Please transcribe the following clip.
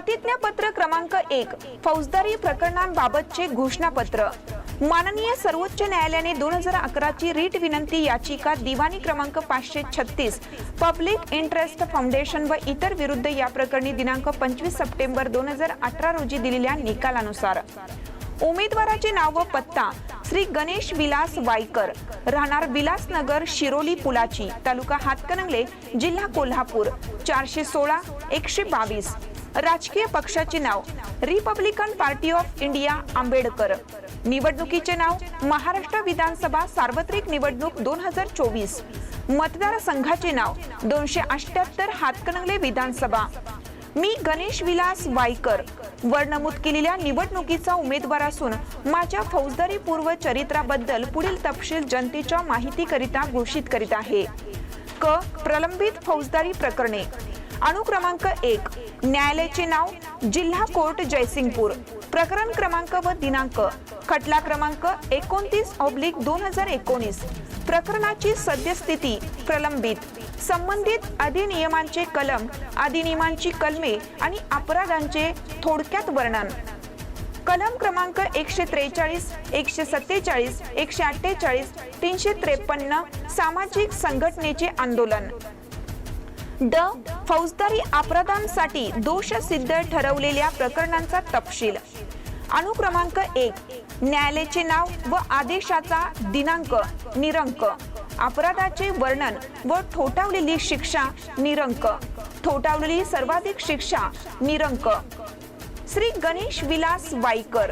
प्रतिज्ञापत्र क्रमांक 1 फौजदारी प्रकरणांबाबतचे घोषणापत्र। माननीय सर्वोच्च न्यायालयाने 2011 ची रीट विनंती याचिका दिवाणी क्रमांक 536 पब्लिक इंटरेस्ट फाउंडेशन व इतर विरुद्ध या प्रकरणी दिनांक 25 सप्टेंबर 2018 रोजी दिलेल्या निकालानुसार उमेदवाराचे नाव व पत्ता श्री गणेश विलास वाईकर, राहणार विलासनगर, शिरोली पुलाची, तालुका हातकणंगले, जिल्हा कोल्हापूर, 416 122। राजकीय पक्षाचे नाव Republican Party of India, Ambedkar. निवडणुकीचे नाव महाराष्ट्र विधानसभा सार्वत्रिक निवडणूक 2024। मतदारसंघाचे नाव 278 हातकणंगले विधानसभा। मी गणेश विलास वाईकर वर नमूद केलेल्या निवडणुकीचा उमेदवार असून माझ्या फौजदारी पूर्व चरित्राबद्दल पुढील तपशील जनतेच्या माहितीकरिता घोषित करीत आहे। क. प्रलंबित फौजदारी प्रकरणे। अनुक्रमांक 1 न्यायालयाचे नाव जिल्हा कोर्ट जयसिंगपूर, प्रकरण क्रमांक व दिनांक खटला क्रमांक 29/2019। प्रकरणाची सद्यस्थिती प्रलंबित। संबंधित अधिनियमांचे कलम, अधिनियमांची कलमे आणि अपराधांचे थोडक्यात वर्णन। कलम क्रमांक 143, 147, 148, 353 सामाजिक संघटनेचे आंदोलन। ड. फौजदारी अपराधांसाठी दोष सिद्ध ठरवलेल्या प्रकरणांचा तपशील। अनुक्रमांक 1 न्यायालयाचे नाव व आदेशाचा दिनांक निरंक। अपराधाचे वर्णन व ठोठावलेली शिक्षा निरंक। ठोठावलेली सर्वाधिक शिक्षा निरंक। श्री गणेश विलास वाईकर